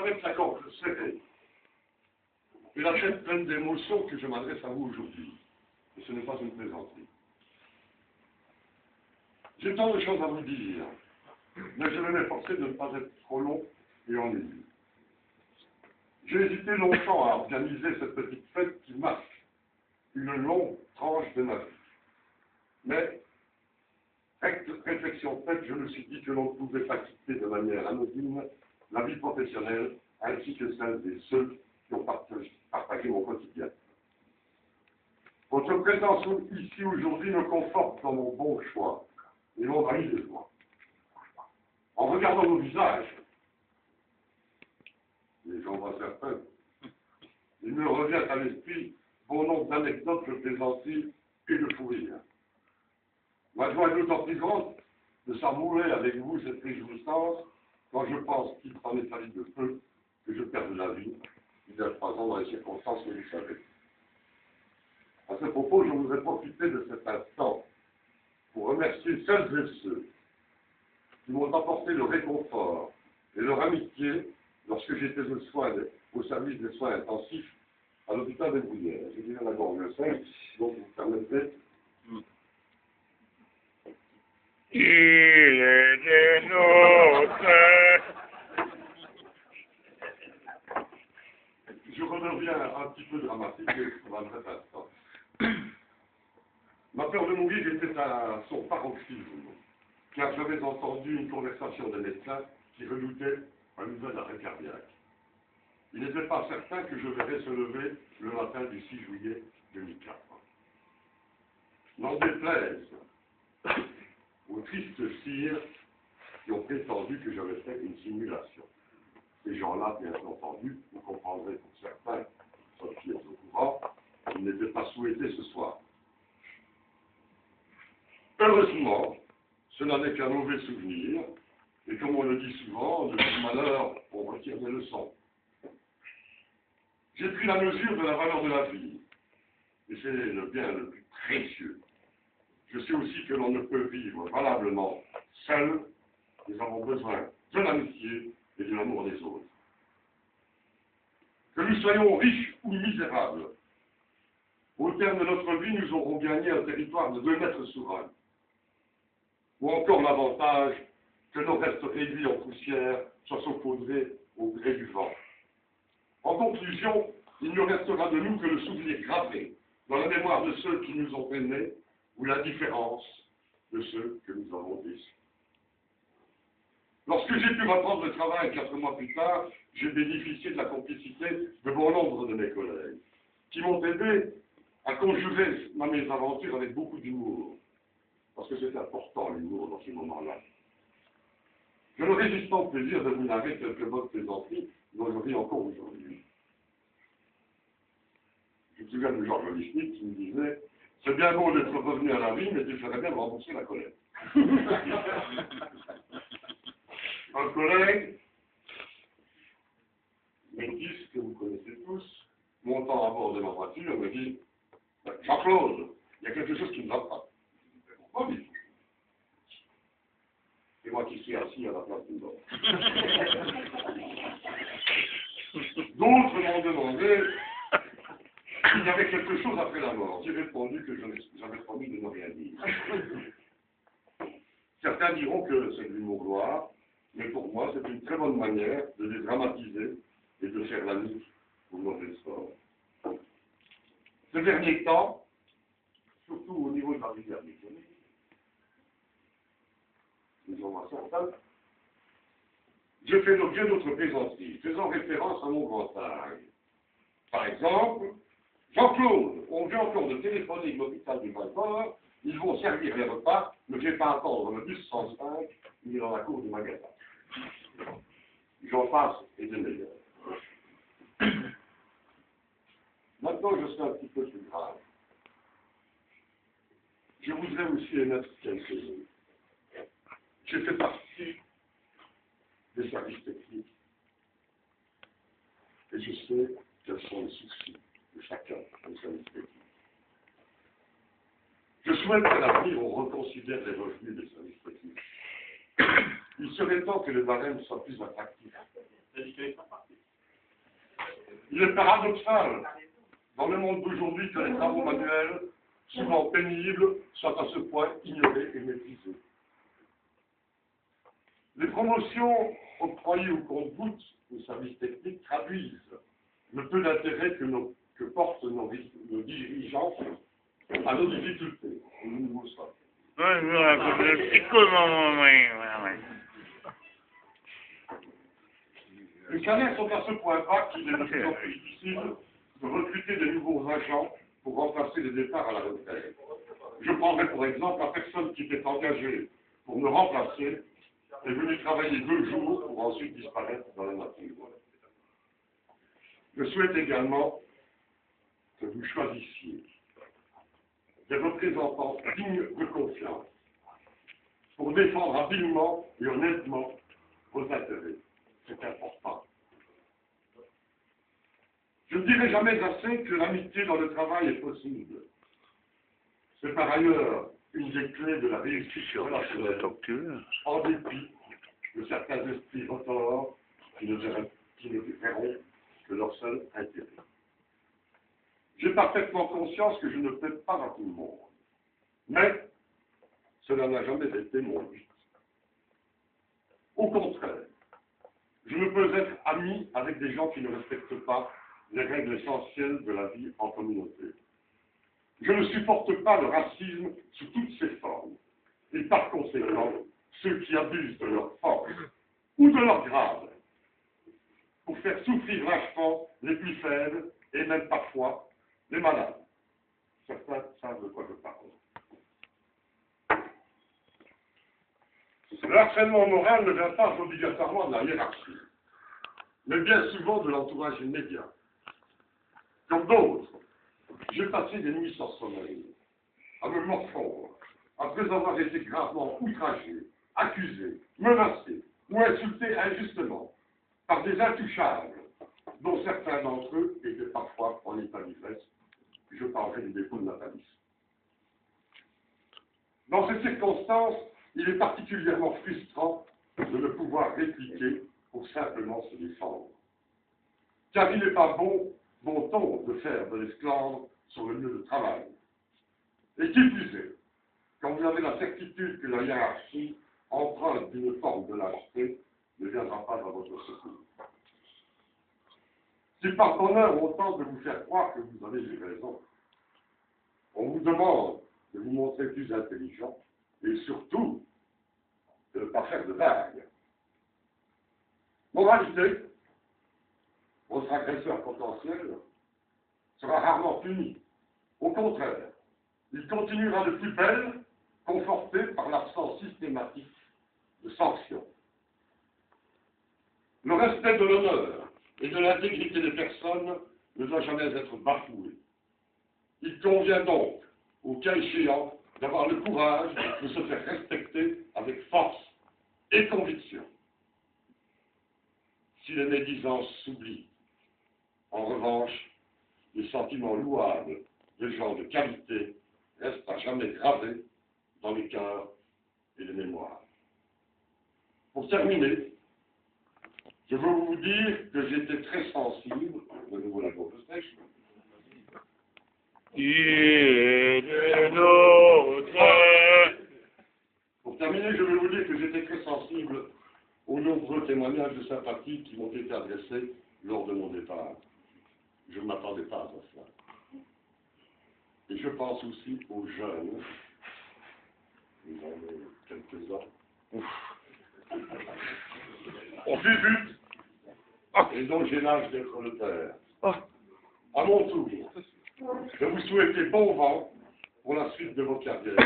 avec la gorge serrée et la tête pleine d'émotions que je m'adresse à vous aujourd'hui. Et ce n'est pas une plaisanterie. J'ai tant de choses à vous dire, mais je vais m'efforcer de ne pas être trop long et ennuyeux. J'ai hésité longtemps à organiser cette petite fête qui marque une longue tranche de ma vie. Mais, réflexion faite, je me suis dit que l'on ne pouvait pas quitter de manière anonyme la vie professionnelle ainsi que celle de ceux qui ont partagé mon quotidien. Votre présence ici aujourd'hui me conforte dans mon bon choix et m'envahit de joie. En regardant vos visages, et j'en vois certains, il me revient à l'esprit bon nombre d'anecdotes de plaisanteries et de fou rire. Ma joie est d'autant plus grande de savourer avec vous cette réjouissance quand je pense qu'il s'en est fallu de peu que je perde la vie il y a 3 ans dans les circonstances que vous savez. À ce propos, je voudrais profiter de cet instant pour remercier celles et ceux qui m'ont apporté le réconfort et leur amitié lorsque j'étais au service des soins intensifs à l'hôpital des Bruyères. J'ai dit à la gorge 5, donc vous permettez. Il est des nôtres. Je redeviens un petit peu dramatique dans un bref instant. Ma peur de mourir était à son paroxysme, car j'avais entendu une conversation des médecins qui redoutaient un nouvel arrêt cardiaque. Il n'était pas certain que je verrais se lever le matin du 6 juillet 2004. N'en déplaise aux tristes cires qui ont prétendu que j'avais fait une simulation. Ces gens-là, bien entendu, vous comprendrez pour certains, sauf qui est au courant, ils n'étaient pas souhaités ce soir. Heureusement, cela n'est qu'un mauvais souvenir, et comme on le dit souvent, de tout malheur, on retire des leçons. J'ai pris la mesure de la valeur de la vie, et c'est le bien le plus précieux. Je sais aussi que l'on ne peut vivre valablement seul, nous avons besoin de l'amitié et de l'amour des autres. Que nous soyons riches ou misérables, au terme de notre vie, nous aurons gagné un territoire de 2 mètres souverains. Ou encore l'avantage que nos restes réduits en poussière soient saupoudrés au gré du vent. En conclusion, il ne restera de nous que le souvenir gravé dans la mémoire de ceux qui nous ont aimés ou la différence de ceux que nous avons déçus. Lorsque j'ai pu reprendre le travail 4 mois plus tard, j'ai bénéficié de la complicité de bon nombre de mes collègues, qui m'ont aidé à conjurer ma mésaventure avec beaucoup d'humour, parce que c'est important l'humour dans ces moments-là. Je ne résiste pas au plaisir de vous narrer quelques bonnes plaisanteries dont je ris encore aujourd'hui. Je me souviens de Georges Lichnik qui me disait « C'est bien beau d'être revenu à la vie, mais tu ferais bien de rembourser la colère. » Un collègue, métis que vous connaissez tous, montant à bord de ma voiture, me dit « Jean-Claude, il y a quelque chose qui ne va pas. » Pourquoi dit-il ? C'est moi qui suis assis à la place du bord. D'autres m'ont demandé s'il y avait quelque chose après la mort. J'ai répondu que j'avais promis de ne rien dire. Certains diront que c'est de l'humour noir, mais pour moi, c'est une très bonne manière de dédramatiser et de faire la lutte au mauvais sort. Ces derniers temps, surtout au niveau de la rivière mécanique, nous en voyons certains, je fais l'objet d'autres plaisanteries, faisant référence à mon grand âge. Par exemple, Jean-Claude, on vient encore de téléphoner de l'hôpital du Val-d'Or, ils vont servir les repas, ne fait pas attendre le bus 105, il est dans la cour du magasin. J'en passe et de meilleurs. Maintenant, je suis un petit peu plus grave. Je voudrais aussi émettre quelques mots. J'ai fait partie des services techniques. Et je sais quels sont les soucis de chacun des services techniques. Je souhaite qu'à l'avenir, on reconsidère les revenus des services techniques. Il serait temps que le barème soit plus attractif. Il est paradoxal, dans le monde d'aujourd'hui, que les travaux manuels, souvent pénibles, soient à ce point ignorés et méprisés. Les promotions octroyées au compte-gouttes aux services techniques traduisent le peu d'intérêt que portent nos dirigeants à nos difficultés. Les salaires sont à ce point bas qu'il est de plus en plus difficile de recruter de nouveaux agents pour remplacer les départs à la retraite. Je prendrai pour exemple la personne qui était engagée pour me remplacer est venue travailler 2 jours pour ensuite disparaître dans la nature. Je souhaite également que vous choisissiez des représentants dignes de confiance pour défendre habilement et honnêtement vos intérêts. C'est important. Je ne dirai jamais assez que l'amitié dans le travail est possible. C'est par ailleurs une des clés de la réussite relationnelle, en dépit de certains esprits retors qui ne verront que leur seul intérêt. J'ai parfaitement conscience que je ne plais pas à tout le monde, mais cela n'a jamais été mon but. Au contraire, je ne peux être ami avec des gens qui ne respectent pas les règles essentielles de la vie en communauté. Je ne supporte pas le racisme sous toutes ses formes, et par conséquent, ceux qui abusent de leur force ou de leur grade pour faire souffrir lâchement les plus faibles et même parfois les malades. Certains savent de quoi je parle. Le harcèlement moral ne vient pas obligatoirement de la hiérarchie, mais bien souvent de l'entourage immédiat. Comme d'autres, j'ai passé des nuits sans sommeil, à me morfondre, après avoir été gravement outragé, accusé, menacé ou insulté injustement par des intouchables, dont certains d'entre eux étaient parfois en état d'ivresse. Je parlerai du dépôt de Nathalie. Dans ces circonstances, il est particulièrement frustrant de ne pouvoir répliquer pour simplement se défendre. Car il n'est pas bon ton de faire de l'esclandre sur le lieu de travail. Et qui plus est, quand vous avez la certitude que la hiérarchie emprunte d'une forme de lâcheté, ne viendra pas à votre secours. Si par bonheur on tente de vous faire croire que vous avez eu raison, on vous demande de vous montrer plus intelligent et surtout de ne pas faire de vagues. Moralité, votre agresseur potentiel sera rarement puni. Au contraire, il continuera de plus belle, conforté par l'absence systématique de sanctions. Le respect de l'honneur et de l'intégrité des personnes ne doit jamais être bafoué. Il convient donc, au cas échéant, d'avoir le courage de se faire respecter avec force et conviction. Si les médisances s'oublient, en revanche, les sentiments louables des gens de qualité restent à jamais gravés dans les cœurs et les mémoires. Pour terminer, je veux vous dire que j'étais très sensible, de nouveau la grosse sèche. Pour terminer, je veux vous dire que j'étais très sensible aux nombreux témoignages de sympathie qui m'ont été adressés lors de mon départ. Je ne m'attendais pas à cela. Et je pense aussi aux jeunes. Ils ont quelques-uns. On débute, et donc j'ai l'âge d'être le père. À mon tour, je vous souhaite bon vent pour la suite de vos carrières.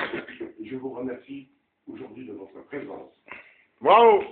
Et je vous remercie aujourd'hui de votre présence. Bravo!